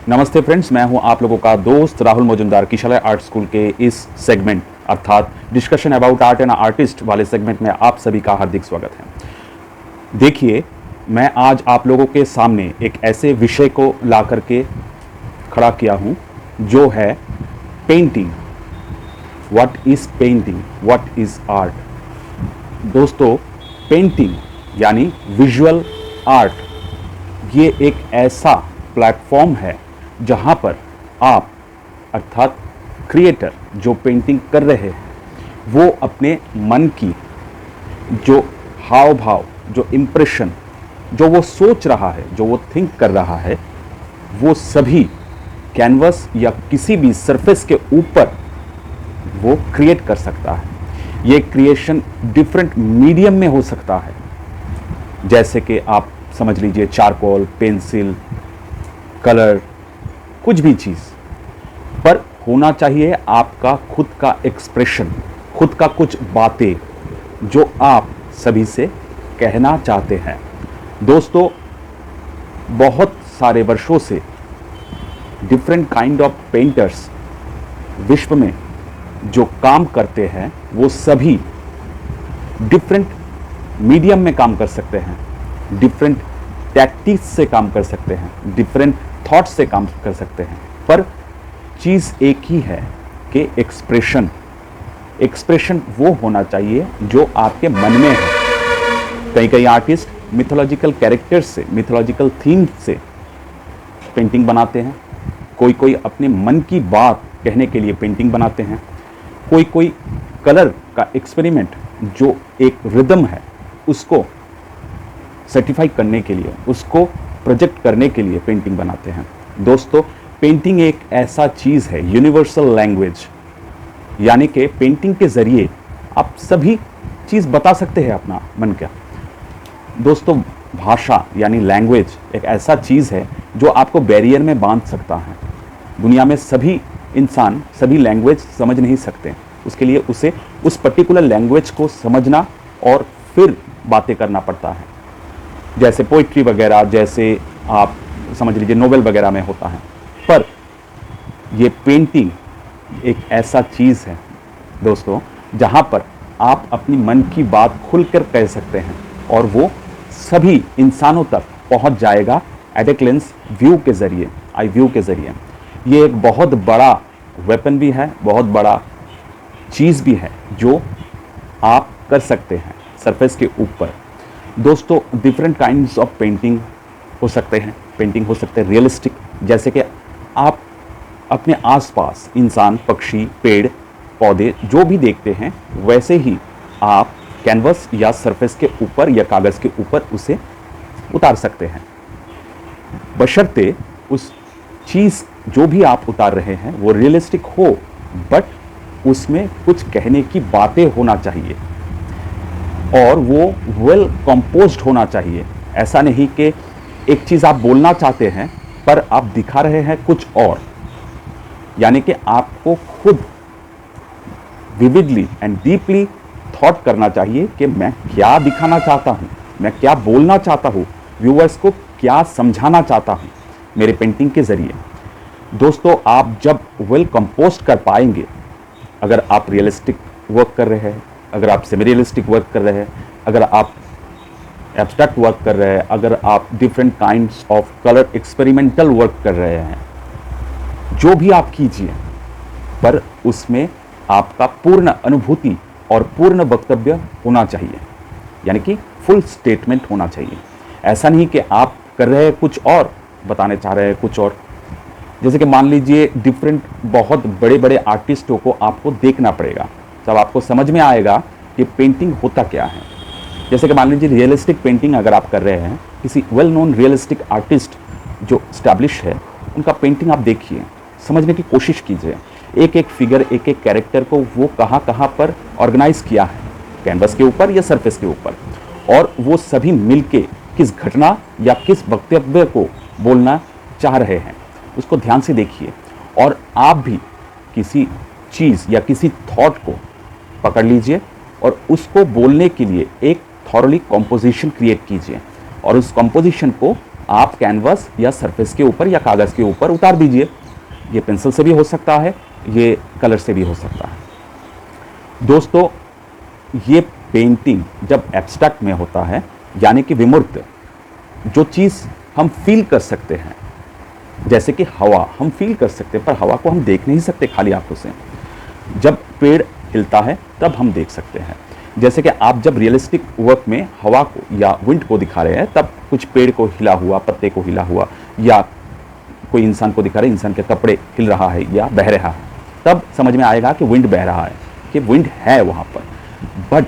नमस्ते फ्रेंड्स, मैं हूं आप लोगों का दोस्त राहुल मजुमदार। किशालय आर्ट स्कूल के इस सेगमेंट अर्थात discussion about art and artist वाले सेगमेंट में आप सभी का हार्दिक स्वागत है। देखिए, मैं आज आप लोगों के सामने एक ऐसे विषय को ला करके खड़ा किया हूं जो है painting. What is painting, what is art. दोस्तों, पेंटिंग यानी विजुअल आर्ट ये एक ऐसा प्लेटफॉर्म है जहां पर आप अर्थात क्रिएटर जो पेंटिंग कर रहे हैं वो अपने मन की जो हाव भाव, जो इम्प्रेशन, जो वो सोच रहा है, जो वो थिंक कर रहा है, वो सभी कैनवस या किसी भी सरफेस के ऊपर वो क्रिएट कर सकता है। ये क्रिएशन डिफरेंट मीडियम में हो सकता है, जैसे कि आप समझ लीजिए चारकोल, पेंसिल, कलर, कुछ भी चीज़, पर होना चाहिए आपका खुद का एक्सप्रेशन, खुद का कुछ बातें जो आप सभी से कहना चाहते हैं। दोस्तों, बहुत सारे वर्षों से डिफरेंट काइंड ऑफ पेंटर्स विश्व में जो काम करते हैं वो सभी डिफरेंट मीडियम में काम कर सकते हैं, डिफरेंट टैक्टिक्स से काम कर सकते हैं, डिफरेंट थॉट्स से काम कर सकते हैं, पर चीज़ एक ही है कि एक्सप्रेशन वो होना चाहिए जो आपके मन में है। कई आर्टिस्ट मिथोलॉजिकल कैरेक्टर्स से, मिथोलॉजिकल थीम से पेंटिंग बनाते हैं। कोई अपने मन की बात कहने के लिए पेंटिंग बनाते हैं। कोई कलर का एक्सपेरिमेंट जो एक रिदम है उसको सर्टिफाई करने के लिए, उसको प्रोजेक्ट करने के लिए पेंटिंग बनाते हैं। दोस्तों, पेंटिंग एक ऐसा चीज़ है, यूनिवर्सल लैंग्वेज, यानी कि पेंटिंग के ज़रिए आप सभी चीज़ बता सकते हैं अपना मन का। दोस्तों, भाषा यानी लैंग्वेज एक ऐसा चीज़ है जो आपको बैरियर में बांध सकता है। दुनिया में सभी इंसान सभी लैंग्वेज समझ नहीं सकते, उसके लिए उसे उस पर्टिकुलर लैंग्वेज को समझना और फिर बातें करना पड़ता है। जैसे पोइट्री वगैरह, जैसे आप समझ लीजिए नोवेल वगैरह में होता है, पर ये पेंटिंग एक ऐसा चीज़ है दोस्तों जहाँ पर आप अपनी मन की बात खुलकर कह सकते हैं और वो सभी इंसानों तक पहुँच जाएगा एट ए ग्लिम्स व्यू के ज़रिए, आई व्यू के ज़रिए। ये एक बहुत बड़ा वेपन भी है, बहुत बड़ा चीज़ भी है जो आप कर सकते हैं सरफेस के ऊपर। दोस्तों, डिफरेंट काइंड्स ऑफ पेंटिंग हो सकते हैं। पेंटिंग हो सकते हैं रियलिस्टिक, जैसे कि आप अपने आसपास इंसान, पक्षी, पेड़, पौधे जो भी देखते हैं वैसे ही आप कैनवस या सरफेस के ऊपर या कागज़ के ऊपर उसे उतार सकते हैं, बशर्ते उस चीज़ जो भी आप उतार रहे हैं वो रियलिस्टिक हो, बट उसमें कुछ कहने की बातें होना चाहिए और वो वेल कंपोज्ड होना चाहिए। ऐसा नहीं कि एक चीज़ आप बोलना चाहते हैं पर आप दिखा रहे हैं कुछ और, यानी कि आपको खुद विविडली एंड डीपली थॉट करना चाहिए कि मैं क्या दिखाना चाहता हूँ, मैं क्या बोलना चाहता हूँ, व्यूअर्स को क्या समझाना चाहता हूँ मेरे पेंटिंग के ज़रिए। दोस्तों, आप जब वेल कंपोज्ड कर पाएंगे, अगर आप रियलिस्टिक वर्क कर रहे हैं, अगर आप सेमी रियलिस्टिक वर्क कर रहे हैं, अगर आप एब्स्ट्रैक्ट वर्क कर रहे हैं, अगर आप different kinds of colour experimental work कर रहे हैं, जो भी आप कीजिए, पर उसमें आपका पूर्ण अनुभूति और पूर्ण वक्तव्य होना चाहिए, यानी कि फुल स्टेटमेंट होना चाहिए। ऐसा नहीं कि आप कर रहे हैं कुछ और, बताने चाह रहे हैं कुछ और। जैसे कि मान लीजिए डिफरेंट बहुत बड़े बड़े आर्टिस्टों को आपको देखना पड़ेगा, तब आपको समझ में आएगा कि पेंटिंग होता क्या है। जैसे कि मान लीजिए रियलिस्टिक पेंटिंग अगर आप कर रहे हैं, किसी वेल नोन रियलिस्टिक आर्टिस्ट जो स्टैब्लिश है उनका पेंटिंग आप देखिए, समझने की कोशिश कीजिए। एक एक फिगर, एक एक कैरेक्टर को वो कहाँ कहाँ पर ऑर्गेनाइज किया है, कैनवस के ऊपर या सरफेस के ऊपर, और वो सभी मिलके किस घटना या किस वक्तव्य को बोलना चाह रहे हैं उसको ध्यान से देखिए। और आप भी किसी चीज़ या किसी थॉट को पकड़ लीजिए और उसको बोलने के लिए एक थॉरली कॉम्पोजिशन क्रिएट कीजिए और उस कॉम्पोजिशन को आप कैनवस या सरफेस के ऊपर या कागज़ के ऊपर उतार दीजिए। ये पेंसिल से भी हो सकता है, ये कलर से भी हो सकता है। दोस्तों, ये पेंटिंग जब एब्स्ट्रैक्ट में होता है, यानी कि विमूर्त, जो चीज़ हम फील कर सकते हैं, जैसे कि हवा हम फील कर सकते हैं, पर हवा को हम देख नहीं सकते खाली आंखों से। जब पेड़ हिलता है तब हम देख सकते हैं। जैसे कि आप जब रियलिस्टिक वर्क में हवा को या विंड को दिखा रहे हैं, तब कुछ पेड़ को हिला हुआ, पत्ते को हिला हुआ, या कोई इंसान को दिखा रहे हैं, इंसान के कपड़े हिल रहा है या बह रहा है, तब समझ में आएगा कि विंड बह रहा है, कि विंड है वहाँ पर। बट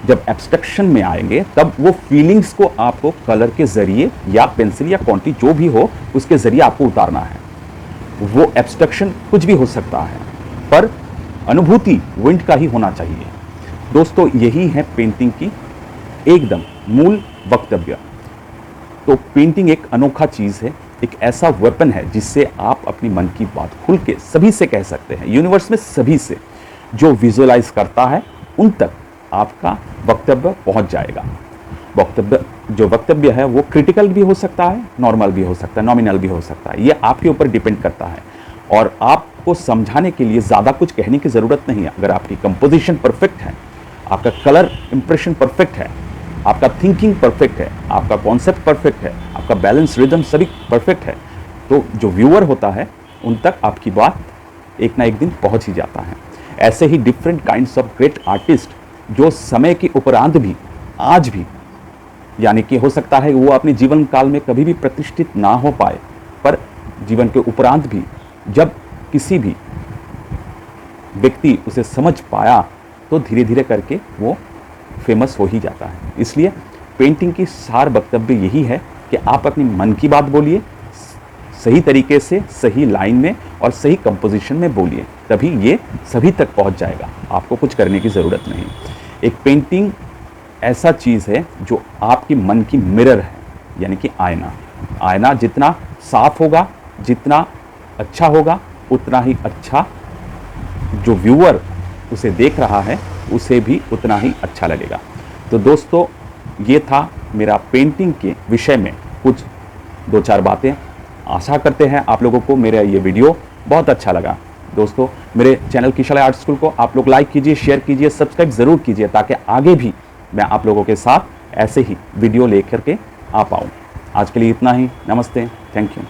जब एब्स्ट्रक्शन में आएंगे तब वो फीलिंग्स को आपको कलर के ज़रिए या पेंसिल या क्वांटी जो भी हो उसके ज़रिए आपको उतारना है। वो एब्स्ट्रक्शन कुछ भी हो सकता है, पर अनुभूति विंड का ही होना चाहिए। दोस्तों, यही है पेंटिंग की एकदम मूल वक्तव्य। तो पेंटिंग एक अनोखा चीज़ है, एक ऐसा वेपन है जिससे आप अपनी मन की बात खुल के सभी से कह सकते हैं। यूनिवर्स में सभी से जो विजुअलाइज करता है उन तक आपका वक्तव्य पहुंच जाएगा। जो वक्तव्य है वो क्रिटिकल भी हो सकता है, नॉर्मल भी हो सकता है, नॉमिनल भी हो सकता है। ये आपके ऊपर डिपेंड करता है और आपको समझाने के लिए ज़्यादा कुछ कहने की ज़रूरत नहीं है। अगर आपकी कंपोजिशन परफेक्ट है, आपका कलर इंप्रेशन परफेक्ट है, आपका थिंकिंग परफेक्ट है, आपका कॉन्सेप्ट परफेक्ट है, आपका बैलेंस रिदम सभी परफेक्ट है, तो जो व्यूअर होता है उन तक आपकी बात एक ना एक दिन पहुंच ही जाता है। ऐसे ही different kinds of great artist जो समय के उपरांत भी आज भी, यानी कि हो सकता है वो अपने जीवन काल में कभी भी प्रतिष्ठित ना हो पाए, पर जीवन के उपरांत भी जब किसी भी व्यक्ति उसे समझ पाया तो धीरे धीरे करके वो फेमस हो ही जाता है। इसलिए पेंटिंग की सार वक्तव्य यही है कि आप अपनी मन की बात बोलिए, सही तरीके से, सही लाइन में और सही कंपोजिशन में बोलिए, तभी ये सभी तक पहुंच जाएगा। आपको कुछ करने की ज़रूरत नहीं। एक पेंटिंग ऐसा चीज़ है जो आपकी मन की मिरर है, यानी कि आईना। आईना जितना साफ होगा, जितना अच्छा होगा, उतना ही अच्छा जो व्यूअर उसे देख रहा है उसे भी उतना ही अच्छा लगेगा। तो दोस्तों, ये था मेरा पेंटिंग के विषय में कुछ 2-4 बातें। आशा करते हैं आप लोगों को मेरा ये वीडियो बहुत अच्छा लगा। दोस्तों, मेरे चैनल किशोर आर्ट स्कूल को आप लोग लाइक कीजिए, शेयर कीजिए, सब्सक्राइब ज़रूर कीजिए, ताकि आगे भी मैं आप लोगों के साथ ऐसे ही वीडियो लेकर के आ पाऊँ। आज के लिए इतना ही। नमस्ते, थैंक यू।